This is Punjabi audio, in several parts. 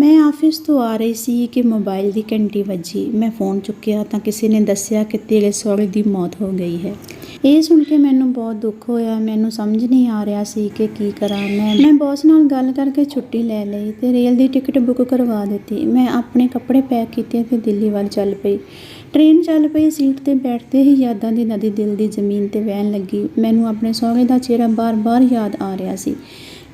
ਮੈਂ ਆਫਿਸ ਤੋਂ ਆ ਰਹੀ ਸੀ ਕਿ ਮੋਬਾਈਲ ਦੀ ਘੰਟੀ ਵੱਜੀ। ਮੈਂ ਫ਼ੋਨ ਚੁੱਕਿਆ ਤਾਂ ਕਿਸੇ ਨੇ ਦੱਸਿਆ ਕਿ ਤੇਰੇ ਸਹੁਰੇ ਦੀ ਮੌਤ ਹੋ ਗਈ ਹੈ। ਇਹ ਸੁਣ ਕੇ ਮੈਨੂੰ ਬਹੁਤ ਦੁੱਖ ਹੋਇਆ। ਮੈਨੂੰ ਸਮਝ ਨਹੀਂ ਆ ਰਿਹਾ ਸੀ ਕਿ ਕੀ ਕਰਾਂ। ਮੈਂ ਬੌਸ ਨਾਲ ਗੱਲ ਕਰਕੇ ਛੁੱਟੀ ਲੈ ਲਈ ਤੇ ਰੇਲ ਦੀ ਟਿਕਟ ਬੁੱਕ ਕਰਵਾ ਦਿੱਤੀ। ਮੈਂ ਆਪਣੇ ਕੱਪੜੇ ਪੈਕ ਕੀਤੇ ਤੇ ਦਿੱਲੀ ਵੱਲ ਚੱਲ ਪਈ। ਟ੍ਰੇਨ ਚੱਲ ਪਈ। ਸੀਟ 'ਤੇ ਬੈਠਦੇ ਹੀ ਯਾਦਾਂ ਦੀ ਨਦੀ ਦਿਲ ਦੀ ਜ਼ਮੀਨ 'ਤੇ ਵਹਿਣ ਲੱਗੀ। ਮੈਨੂੰ ਆਪਣੇ ਸਹੁਰੇ ਦਾ ਚਿਹਰਾ ਬਾਰ-ਬਾਰ ਯਾਦ ਆ ਰਿਹਾ ਸੀ।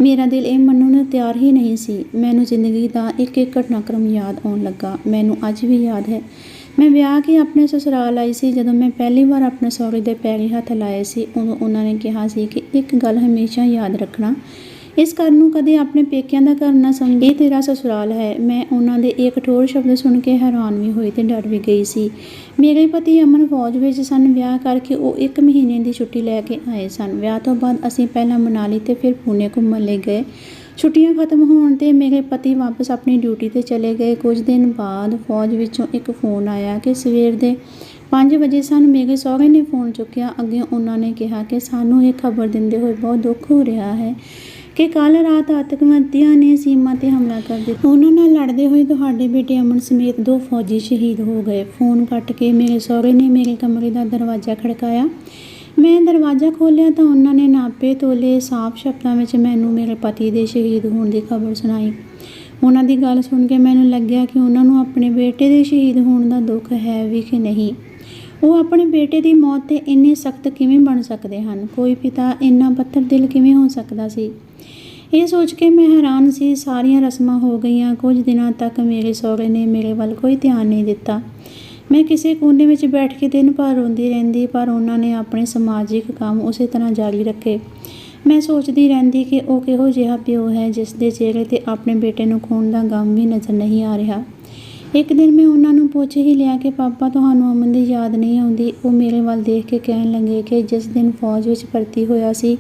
ਮੇਰਾ ਦਿਲ ਇਹ ਮੰਨਣ ਨੂੰ ਤਿਆਰ ਹੀ ਨਹੀਂ ਸੀ। ਮੈਨੂੰ ਜ਼ਿੰਦਗੀ ਦਾ ਇੱਕ-ਇੱਕ ਘਟਨਾਕ੍ਰਮ ਯਾਦ ਆਉਣ ਲੱਗਾ। ਮੈਨੂੰ ਅੱਜ ਵੀ ਯਾਦ ਹੈ, ਮੈਂ ਵਿਆਹ ਕੇ ਆਪਣੇ ਸਸੁਰਾਲ ਆਈ ਸੀ। ਜਦੋਂ ਮੈਂ ਪਹਿਲੀ ਵਾਰ ਆਪਣੇ ਸਹੁਰੇ ਦੇ ਪੈਰੀਂ ਹੱਥ ਲਾਏ ਸੀ, ਉਦੋਂ ਉਹਨਾਂ ਨੇ ਕਿਹਾ ਸੀ ਕਿ ਇੱਕ ਗੱਲ ਹਮੇਸ਼ਾ ਯਾਦ ਰੱਖਣਾ, ਇਸ ਘਰ ਨੂੰ ਕਦੇ ਆਪਣੇ ਪੇਕਿਆਂ ਦਾ ਘਰ ਨਾ ਸਮਝੀ, ਇਹ ਤੇਰਾ ਸਸੁਰਾਲ ਹੈ। ਮੈਂ ਉਹਨਾਂ ਦੇ ਇਹ ਕਠੋਰ ਸ਼ਬਦ ਸੁਣ ਕੇ ਹੈਰਾਨ ਵੀ ਹੋਈ ਤੇ ਡਰ ਵੀ ਗਈ ਸੀ। ਮੇਰੇ ਪਤੀ ਅਮਨ ਫੌਜ ਵਿੱਚ ਸਨ। ਵਿਆਹ ਕਰਕੇ ਉਹ 1 ਮਹੀਨੇ ਦੀ ਛੁੱਟੀ ਲੈ ਕੇ ਆਏ ਸਨ। ਵਿਆਹ ਤੋਂ ਬਾਅਦ ਅਸੀਂ ਪਹਿਲਾਂ ਮਨਾਲੀ ਤੇ ਫਿਰ ਪੂਨੇ ਘੁੰਮਣ ਲਈ ਗਏ। ਛੁੱਟੀਆਂ ਖਤਮ ਹੋਣ 'ਤੇ ਮੇਰੇ ਪਤੀ ਵਾਪਸ ਆਪਣੀ ਡਿਊਟੀ 'ਤੇ ਚਲੇ ਗਏ। ਕੁਝ ਦਿਨ ਬਾਅਦ ਫੌਜ ਵਿੱਚੋਂ ਇੱਕ ਫ਼ੋਨ ਆਇਆ ਕਿ ਸਵੇਰ ਦੇ 5 ਵਜੇ ਸਨ। ਮੇਰੇ ਸਹੁਰੇ ਨੇ ਫ਼ੋਨ ਚੁੱਕਿਆ। ਅੱਗੇ ਉਹਨਾਂ ਨੇ ਕਿਹਾ ਕਿ ਸਾਨੂੰ ਇਹ ਖਬਰ ਦਿੰਦੇ ਹੋਏ ਬਹੁਤ ਦੁੱਖ ਹੋ ਰਿਹਾ ਹੈ ਕਿ ਕੱਲ੍ਹ ਰਾਤ ਆਤੰਕਵਾਦੀਆਂ ਨੇ ਸੀਮਾ 'ਤੇ ਹਮਲਾ ਕਰ ਦਿੱਤਾ। ਉਹਨਾਂ ਨਾਲ ਲੜਦੇ ਹੋਏ ਤੁਹਾਡੇ ਬੇਟੇ ਅਮਨ ਸਮੇਤ 2 ਫੌਜੀ ਸ਼ਹੀਦ ਹੋ ਗਏ। ਫ਼ੋਨ ਕੱਟ ਕੇ ਮੇਰੇ ਸਹੁਰੇ ਨੇ ਮੇਰੇ ਕਮਰੇ ਦਾ ਦਰਵਾਜ਼ਾ ਖੜਕਾਇਆ। ਮੈਂ ਦਰਵਾਜ਼ਾ ਖੋਲ੍ਹਿਆ ਤਾਂ ਉਹਨਾਂ ਨੇ ਨਾਪੇ ਤੋਲੇ ਸਾਫ਼ ਸ਼ਬਦਾਂ ਵਿੱਚ ਮੈਨੂੰ ਮੇਰੇ ਪਤੀ ਦੇ ਸ਼ਹੀਦ ਹੋਣ ਦੀ ਖਬਰ ਸੁਣਾਈ। ਉਹਨਾਂ ਦੀ ਗੱਲ ਸੁਣ ਕੇ ਮੈਨੂੰ ਲੱਗਿਆ ਕਿ ਉਹਨਾਂ ਨੂੰ ਆਪਣੇ ਬੇਟੇ ਦੇ ਸ਼ਹੀਦ ਹੋਣ ਦਾ ਦੁੱਖ ਹੈ ਵੀ ਕਿ ਨਹੀਂ। ਉਹ ਆਪਣੇ ਬੇਟੇ ਦੀ ਮੌਤ 'ਤੇ ਇੰਨੇ ਸਖਤ ਕਿਵੇਂ ਬਣ ਸਕਦੇ ਹਨ? ਕੋਈ ਪਿਤਾ ਇੰਨਾ ਪੱਥਰ ਦਿਲ ਕਿਵੇਂ ਹੋ ਸਕਦਾ ਸੀ? ਇਹ ਸੋਚ ਕੇ ਮੈਂ ਹੈਰਾਨ ਸੀ। ਸਾਰੀਆਂ ਰਸਮਾਂ ਹੋ ਗਈਆਂ। ਕੁਝ ਦਿਨਾਂ ਤੱਕ ਮੇਰੇ ਸਹੁਰੇ ਨੇ ਮੇਰੇ ਵੱਲ ਕੋਈ ਧਿਆਨ ਨਹੀਂ ਦਿੱਤਾ। ਮੈਂ ਕਿਸੇ ਕੋਨੇ ਵਿੱਚ ਬੈਠ ਕੇ ਦਿਨ ਭਰ ਰੋਂਦੀ ਰਹਿੰਦੀ, ਪਰ ਉਹਨਾਂ ਨੇ ਆਪਣੇ ਸਮਾਜਿਕ ਕੰਮ ਉਸੇ ਤਰ੍ਹਾਂ ਜਾਰੀ ਰੱਖੇ। ਮੈਂ ਸੋਚਦੀ ਰਹਿੰਦੀ ਕਿ ਉਹ ਕਿਹੋ ਜਿਹਾ ਪਿਓ ਹੈ ਜਿਸ ਦੇ ਚਿਹਰੇ 'ਤੇ ਆਪਣੇ ਬੇਟੇ ਨੂੰ ਖੋਣ ਦਾ ਗਮ ਵੀ ਨਜ਼ਰ ਨਹੀਂ ਆ ਰਿਹਾ। ਇੱਕ ਦਿਨ ਮੈਂ ਉਹਨਾਂ ਨੂੰ ਪੁੱਛ ਹੀ ਲਿਆ ਕਿ ਪਾਪਾ, ਤੁਹਾਨੂੰ ਅਮਨ ਦੀ ਯਾਦ ਨਹੀਂ ਆਉਂਦੀ? ਉਹ ਮੇਰੇ ਵੱਲ ਦੇਖ ਕੇ ਕਹਿਣ ਲੱਗੇ ਕਿ ਜਿਸ ਦਿਨ ਫੌਜ ਵਿੱਚ ਭਰਤੀ ਹੋਇਆ ਸੀ,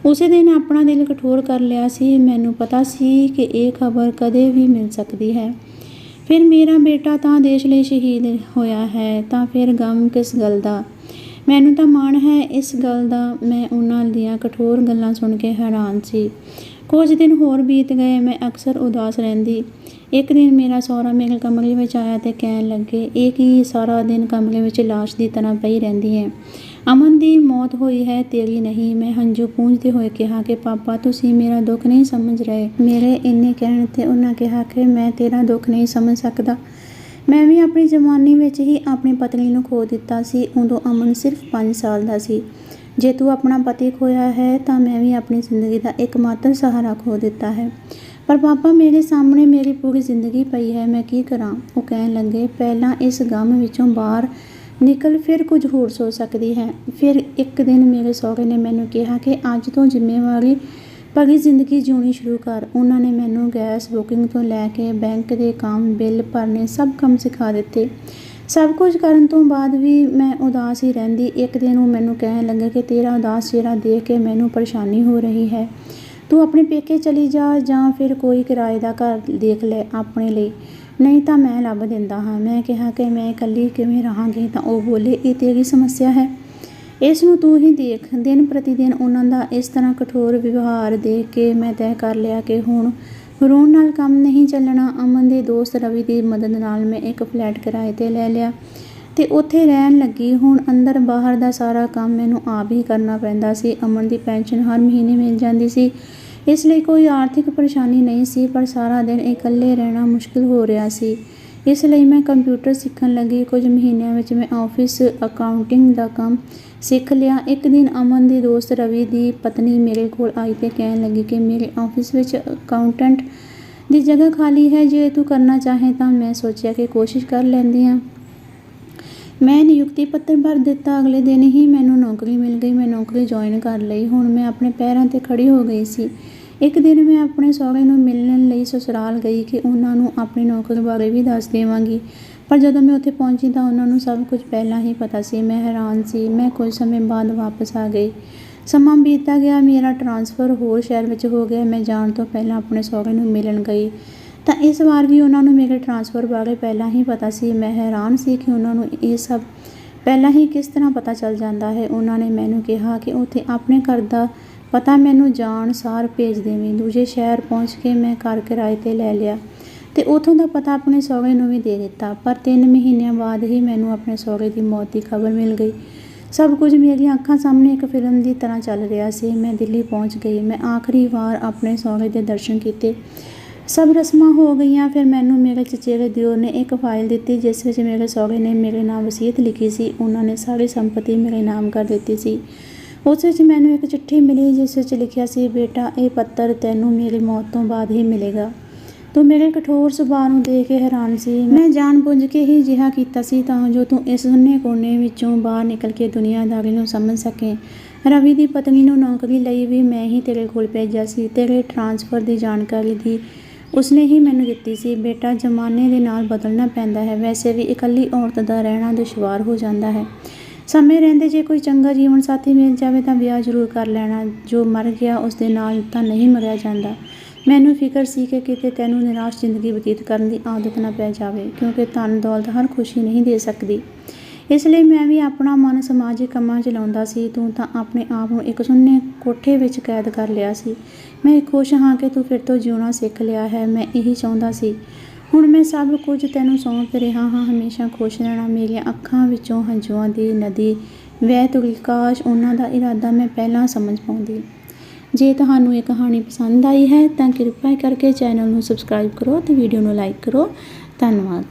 ਉਸੇ ਦਿਨ ਆਪਣਾ ਦਿਲ ਕਠੋਰ ਕਰ ਲਿਆ ਸੀ। ਮੈਨੂੰ ਪਤਾ ਸੀ ਕਿ ਇਹ ਖਬਰ ਕਦੇ ਵੀ ਮਿਲ ਸਕਦੀ ਹੈ। ਫਿਰ ਮੇਰਾ ਬੇਟਾ ਤਾਂ ਦੇਸ਼ ਲਈ ਸ਼ਹੀਦ ਹੋਇਆ ਹੈ, ਤਾਂ ਫਿਰ ਗਮ ਕਿਸ ਗੱਲ ਦਾ? ਮੈਨੂੰ ਤਾਂ ਮਾਣ ਹੈ ਇਸ ਗੱਲ ਦਾ। ਮੈਂ ਉਹਨਾਂ ਦੀਆਂ ਕਠੋਰ ਗੱਲਾਂ ਸੁਣ ਕੇ ਹੈਰਾਨ ਸੀ। ਕੁਝ ਦਿਨ ਹੋਰ ਬੀਤ ਗਏ। ਮੈਂ ਅਕਸਰ ਉਦਾਸ ਰਹਿੰਦੀ। ਇੱਕ ਦਿਨ ਮੇਰਾ ਸਹੁਰਾ ਮੇਰੇ ਕਮਰੇ ਵਿੱਚ ਆਇਆ ਤੇ ਕਹਿਣ ਲੱਗੇ, ਇਹ ਕੀ ਸਾਰਾ ਦਿਨ ਕਮਰੇ ਵਿੱਚ ਲਾਸ਼ ਦੀ ਤਰ੍ਹਾਂ ਪਈ ਰਹਿੰਦੀ ਹੈ? ਅਮਨ ਦੀ ਮੌਤ ਹੋਈ ਹੈ, ਤੇਰੀ ਨਹੀਂ। ਮੈਂ ਹੰਝੂ ਪੂੰਝਦੇ ਹੋਏ ਕਿਹਾ ਕਿ ਪਾਪਾ, ਤੁਸੀਂ ਮੇਰਾ ਦੁੱਖ ਨਹੀਂ ਸਮਝ ਰਹੇ। ਮੇਰੇ ਇੰਨੇ ਕਹਿਣ 'ਤੇ ਉਹਨਾਂ ਕਿਹਾ ਕਿ ਮੈਂ ਤੇਰਾ ਦੁੱਖ ਨਹੀਂ ਸਮਝ ਸਕਦਾ। ਮੈਂ ਵੀ ਆਪਣੀ ਜਵਾਨੀ ਵਿੱਚ ਹੀ ਆਪਣੀ ਪਤਨੀ ਨੂੰ ਖੋ ਦਿੱਤਾ ਸੀ। ਉਦੋਂ ਅਮਨ ਸਿਰਫ 5 ਸਾਲ ਦਾ ਸੀ। ਜੇ ਤੂੰ ਆਪਣਾ ਪਤੀ ਖੋਇਆ ਹੈ ਤਾਂ ਮੈਂ ਵੀ ਆਪਣੀ ਜ਼ਿੰਦਗੀ ਦਾ ਇੱਕਮਾਤਰ ਸਹਾਰਾ ਖੋ ਦਿੱਤਾ ਹੈ। ਪਰ ਪਾਪਾ, ਮੇਰੇ ਸਾਹਮਣੇ ਮੇਰੀ ਪੂਰੀ ਜ਼ਿੰਦਗੀ ਪਈ ਹੈ, ਮੈਂ ਕੀ ਕਰਾਂ? ਉਹ ਕਹਿਣ ਲੱਗੇ, ਪਹਿਲਾਂ ਇਸ ਗਮ ਵਿੱਚੋਂ ਬਾਹਰ ਨਿਕਲ, ਫਿਰ ਕੁਝ ਹੋਰ ਸੋਚ ਸਕਦੀ ਹੈ। ਫਿਰ ਇੱਕ ਦਿਨ ਮੇਰੇ ਸਹੁਰੇ ਨੇ ਮੈਨੂੰ ਕਿਹਾ ਕਿ ਅੱਜ ਤੋਂ ਜ਼ਿੰਮੇਵਾਰੀ ਭਰੀ ਜ਼ਿੰਦਗੀ ਜਿਉਣੀ ਸ਼ੁਰੂ ਕਰ। ਉਹਨਾਂ ਨੇ ਮੈਨੂੰ ਗੈਸ ਬੁਕਿੰਗ ਤੋਂ ਲੈ ਕੇ ਬੈਂਕ ਦੇ ਕੰਮ, ਬਿੱਲ ਭਰਨੇ, ਸਭ ਕੰਮ ਸਿਖਾ ਦਿੱਤੇ। ਸਭ ਕੁਝ ਕਰਨ ਤੋਂ ਬਾਅਦ ਵੀ ਮੈਂ ਉਦਾਸ ਹੀ ਰਹਿੰਦੀ। ਇੱਕ ਦਿਨ ਉਹ ਮੈਨੂੰ ਕਹਿਣ ਲੱਗੇ ਕਿ ਤੇਰਾ ਉਦਾਸ ਚਿਹਰਾ ਦੇਖ ਕੇ ਮੈਨੂੰ ਪਰੇਸ਼ਾਨੀ ਹੋ ਰਹੀ ਹੈ। ਤੂੰ ਆਪਣੇ ਪੇਕੇ ਚਲੀ ਜਾ ਜਾਂ ਫਿਰ ਕੋਈ ਕਿਰਾਏ ਦਾ ਘਰ ਦੇਖ ਲੈ ਆਪਣੇ ਲਈ, ਨਹੀਂ ਤਾਂ ਮੈਂ ਲੱਭ ਦਿੰਦਾ ਹਾਂ। ਮੈਂ ਕਿਹਾ ਕਿ ਮੈਂ ਇਕੱਲੀ ਕਿਵੇਂ ਰਹਾਂਗੀ? ਤਾਂ ਉਹ ਬੋਲੇ, ਇਹ ਤੇਰੀ ਸਮੱਸਿਆ ਹੈ, ਇਸ ਨੂੰ ਤੂੰ ਹੀ ਦੇਖ। ਦਿਨ ਪ੍ਰਤੀ ਦਿਨ ਉਹਨਾਂ ਦਾ ਇਸ ਤਰ੍ਹਾਂ ਕਠੋਰ ਵਿਵਹਾਰ ਦੇਖ ਕੇ ਮੈਂ ਤੈਅ ਕਰ ਲਿਆ ਕਿ ਹੁਣ ਰੋਣ ਨਾਲ ਕੰਮ ਨਹੀਂ ਚੱਲਣਾ। ਅਮਨ ਦੇ ਦੋਸਤ ਰਵੀ ਦੀ ਮਦਦ ਨਾਲ ਮੈਂ ਇੱਕ ਫਲੈਟ ਕਿਰਾਏ 'ਤੇ ਲੈ ਲਿਆ ਤੇ ਉੱਥੇ ਰਹਿਣ ਲੱਗੀ। ਹੁਣ ਅੰਦਰ ਬਾਹਰ ਦਾ ਸਾਰਾ ਕੰਮ ਮੈਨੂੰ ਆਪ ਹੀ ਕਰਨਾ ਪੈਂਦਾ ਸੀ। ਅਮਨ ਦੀ ਪੈਨਸ਼ਨ ਹਰ ਮਹੀਨੇ ਮਿਲ ਜਾਂਦੀ ਸੀ, ਇਸ ਲਈ ਕੋਈ ਆਰਥਿਕ ਪਰੇਸ਼ਾਨੀ ਨਹੀਂ ਸੀ, ਪਰ ਸਾਰਾ ਦਿਨ ਇਕੱਲੇ ਰਹਿਣਾ ਮੁਸ਼ਕਿਲ ਹੋ ਰਿਹਾ ਸੀ। ਇਸ ਲਈ ਮੈਂ ਕੰਪਿਊਟਰ ਸਿੱਖਣ ਲੱਗੀ। ਕੁਝ ਮਹੀਨਿਆਂ ਵਿੱਚ ਮੈਂ ਆਫਿਸ ਅਕਾਊਂਟਿੰਗ ਦਾ ਕੰਮ ਸਿੱਖ ਲਿਆ। ਇੱਕ ਦਿਨ ਅਮਨ ਦੇ ਦੋਸਤ ਰਵੀ ਦੀ ਪਤਨੀ ਮੇਰੇ ਕੋਲ ਆਈ ਤੇ ਕਹਿਣ ਲੱਗੀ ਕਿ ਮੇਰੇ ਆਫਿਸ ਵਿੱਚ ਅਕਾਊਂਟੈਂਟ ਦੀ ਜਗ੍ਹਾ ਖਾਲੀ ਹੈ, ਜੇ ਤੂੰ ਕਰਨਾ ਚਾਹੇ ਤਾਂ। ਮੈਂ ਸੋਚਿਆ ਕਿ ਕੋਸ਼ਿਸ਼ ਕਰ ਲੈਂਦੀ ਹਾਂ। ਮੈਂ ਨਿਯੁਕਤੀ ਪੱਤਰ ਭਰ ਦਿੱਤਾ। ਅਗਲੇ ਦਿਨ ਹੀ ਮੈਨੂੰ ਨੌਕਰੀ ਮਿਲ ਗਈ। ਮੈਂ ਨੌਕਰੀ ਜੁਆਇਨ ਕਰ ਲਈ। ਹੁਣ ਮੈਂ ਆਪਣੇ ਪੈਰਾਂ 'ਤੇ ਖੜੀ ਹੋ ਗਈ ਸੀ। ਇੱਕ ਦਿਨ ਮੈਂ ਆਪਣੇ ਸਹੁਰੇ ਨੂੰ ਮਿਲਣ ਲਈ ਸਸੁਰਾਲ ਗਈ ਕਿ ਉਹਨਾਂ ਨੂੰ ਆਪਣੀ ਨੌਕਰੀ ਬਾਰੇ ਵੀ ਦੱਸ ਦੇਵਾਂਗੀ, ਪਰ ਜਦੋਂ ਮੈਂ ਉੱਥੇ ਪਹੁੰਚੀ ਤਾਂ ਉਹਨਾਂ ਨੂੰ ਸਭ ਕੁਝ ਪਹਿਲਾਂ ਹੀ ਪਤਾ ਸੀ। ਮੈਂ ਹੈਰਾਨ ਸੀ। ਮੈਂ ਕੁਝ ਸਮੇਂ ਬਾਅਦ ਵਾਪਸ ਆ ਗਈ। ਸਮਾਂ ਬੀਤਦਾ ਗਿਆ। ਮੇਰਾ ਟਰਾਂਸਫਰ ਹੋਰ ਸ਼ਹਿਰ ਵਿੱਚ ਹੋ ਗਿਆ। ਮੈਂ ਜਾਣ ਤੋਂ ਪਹਿਲਾਂ ਆਪਣੇ ਸਹੁਰੇ ਨੂੰ ਮਿਲਣ ਗਈ ਤਾਂ ਇਸ ਵਾਰ ਵੀ ਉਹਨਾਂ ਨੂੰ ਮੇਰੇ ਟਰਾਂਸਫਰ ਬਾਰੇ ਪਹਿਲਾਂ ਹੀ ਪਤਾ ਸੀ। ਮੈਂ ਹੈਰਾਨ ਸੀ ਕਿ ਉਹਨਾਂ ਨੂੰ ਇਹ ਸਭ ਪਹਿਲਾਂ ਹੀ ਕਿਸ ਤਰ੍ਹਾਂ ਪਤਾ ਚੱਲ ਜਾਂਦਾ ਹੈ। ਉਹਨਾਂ ਨੇ ਮੈਨੂੰ ਕਿਹਾ ਕਿ ਉੱਥੇ ਆਪਣੇ ਘਰ ਦਾ ਪਤਾ ਮੈਨੂੰ ਜਾਣ ਸਾਰ ਭੇਜ ਦੇਵੀਂ। ਦੂਜੇ ਸ਼ਹਿਰ ਪਹੁੰਚ ਕੇ ਮੈਂ ਘਰ ਕਿਰਾਏ 'ਤੇ ਲੈ ਲਿਆ ਤੇ ਉੱਥੋਂ ਦਾ ਪਤਾ ਆਪਣੇ ਸਹੁਰੇ ਨੂੰ ਵੀ ਦੇ ਦਿੱਤਾ। ਪਰ 3 ਮਹੀਨਿਆਂ ਬਾਅਦ ਹੀ ਮੈਨੂੰ ਆਪਣੇ ਸਹੁਰੇ ਦੀ ਮੌਤ ਦੀ ਖਬਰ ਮਿਲ ਗਈ। ਸਭ ਕੁਝ ਮੇਰੀਆਂ ਅੱਖਾਂ ਸਾਹਮਣੇ ਇੱਕ ਫਿਲਮ ਦੀ ਤਰ੍ਹਾਂ ਚੱਲ ਰਿਹਾ ਸੀ। ਮੈਂ ਦਿੱਲੀ ਪਹੁੰਚ ਗਈ। ਮੈਂ ਆਖਰੀ ਵਾਰ ਆਪਣੇ ਸਹੁਰੇ ਦੇ ਦਰਸ਼ਨ ਕੀਤੇ। ਸਭ ਰਸਮਾਂ ਹੋ ਗਈਆਂ। ਫਿਰ ਮੈਨੂੰ ਮੇਰੇ ਚਚੇਰੇ ਦਿਓਰ ਨੇ ਇੱਕ ਫਾਈਲ ਦਿੱਤੀ ਜਿਸ ਵਿੱਚ ਮੇਰੇ ਸਹੁਰੇ ਨੇ ਮੇਰੇ ਨਾਮ ਵਸੀਅਤ ਲਿਖੀ ਸੀ। ਉਹਨਾਂ ਨੇ ਸਾਰੀ ਸੰਪਤੀ ਮੇਰੇ ਨਾਮ ਕਰ ਦਿੱਤੀ ਸੀ। ਉਸ ਵਿੱਚ ਮੈਨੂੰ ਇੱਕ ਚਿੱਠੀ ਮਿਲੀ ਜਿਸ ਵਿੱਚ ਲਿਖਿਆ ਸੀ, ਬੇਟਾ ਇਹ ਪੱਤਰ ਤੈਨੂੰ ਮੇਰੀ ਮੌਤ ਤੋਂ ਬਾਅਦ ਹੀ ਮਿਲੇਗਾ। ਤੂੰ ਮੇਰੇ ਕਠੋਰ ਸੁਭਾਅ ਨੂੰ ਦੇਖ ਕੇ ਹੈਰਾਨ ਸੀ। ਮੈਂ ਜਾਣ ਬੁੱਝ ਕੇ ਹੀ ਅਜਿਹਾ ਕੀਤਾ ਸੀ ਤਾਂ ਜੋ ਤੂੰ ਇਸ ਸੁੰਨੇ ਕੋਨੇ ਵਿੱਚੋਂ ਬਾਹਰ ਨਿਕਲ ਕੇ ਦੁਨੀਆਦਾਰੀ ਨੂੰ ਸਮਝ ਸਕੇ। ਰਵੀ ਦੀ ਪਤਨੀ ਨੂੰ ਨੌਕਰੀ ਲਈ ਵੀ ਮੈਂ ਹੀ ਤੇਰੇ ਕੋਲ ਭੇਜਿਆ ਸੀ। ਤੇਰੇ ਟ੍ਰਾਂਸਫਰ ਦੀ ਜਾਣਕਾਰੀ ਦੀ ਉਸਨੇ ਹੀ ਮੈਨੂੰ ਦਿੱਤੀ ਸੀ। ਬੇਟਾ ਜ਼ਮਾਨੇ ਦੇ ਨਾਲ ਬਦਲਣਾ ਪੈਂਦਾ ਹੈ। ਵੈਸੇ ਵੀ ਇਕੱਲੀ ਔਰਤ ਦਾ ਰਹਿਣਾ ਦੁਸ਼ਵਾਰ ਹੋ ਜਾਂਦਾ ਹੈ। ਸਮੇਂ ਰਹਿੰਦੇ ਜੇ ਕੋਈ ਚੰਗਾ ਜੀਵਨ ਸਾਥੀ ਮਿਲ ਜਾਵੇ ਤਾਂ ਵਿਆਹ ਜ਼ਰੂਰ ਕਰ ਲੈਣਾ। ਜੋ ਮਰ ਗਿਆ ਉਸ ਦੇ ਨਾਲ ਤਾਂ ਨਹੀਂ ਮਰਿਆ ਜਾਂਦਾ। ਮੈਨੂੰ ਫਿਕਰ ਸੀ ਕਿ ਕਿਤੇ ਤੈਨੂੰ ਨਿਰਾਸ਼ ਜ਼ਿੰਦਗੀ ਬਤੀਤ ਕਰਨ ਦੀ ਆਦਤ ਨਾ ਪੈ ਜਾਵੇ, ਕਿਉਂਕਿ ਧਨ ਦੌਲਤ ਹਰ ਖੁਸ਼ੀ ਨਹੀਂ ਦੇ ਸਕਦੀ। ਇਸ ਲਈ ਮੈਂ ਵੀ ਆਪਣਾ ਮਨ ਸਮਾਜਿਕ ਕੰਮਾਂ 'ਚ ਲਾਉਂਦਾ ਸੀ। ਤੂੰ ਤਾਂ ਆਪਣੇ ਆਪ ਨੂੰ ਇੱਕ ਸੁੰਨੇ ਕੋਠੇ ਵਿੱਚ ਕੈਦ ਕਰ ਲਿਆ ਸੀ। ਮੈਂ ਖੁਸ਼ ਹਾਂ ਕਿ ਤੂੰ ਫਿਰ ਤੋਂ ਜਿਉਣਾ ਸਿੱਖ ਲਿਆ ਹੈ। ਮੈਂ ਇਹੀ ਚਾਹੁੰਦਾ ਸੀ। ਹੁਣ ਮੈਂ ਸਭ ਕੁਝ ਤੈਨੂੰ ਸੌਂਪ ਰਿਹਾ ਹਾਂ। ਹਮੇਸ਼ਾ ਖੁਸ਼ ਰਹਿਣਾ। ਮੇਰੀਆਂ ਅੱਖਾਂ ਵਿੱਚੋਂ ਹੰਝੂਆਂ ਦੀ ਨਦੀ ਵਹਿ ਤੁਰੀ। ਕਾਸ਼ ਉਹਨਾਂ ਦਾ ਇਰਾਦਾ ਮੈਂ ਪਹਿਲਾਂ ਸਮਝ ਪਾਉਂਦੀ। ਜੇ ਤੁਹਾਨੂੰ ਇਹ ਕਹਾਣੀ ਪਸੰਦ ਆਈ ਹੈ ਤਾਂ ਕਿਰਪਾ ਕਰਕੇ ਚੈਨਲ ਨੂੰ ਸਬਸਕ੍ਰਾਈਬ ਕਰੋ ਅਤੇ ਵੀਡੀਓ ਨੂੰ ਲਾਈਕ ਕਰੋ। ਧੰਨਵਾਦ।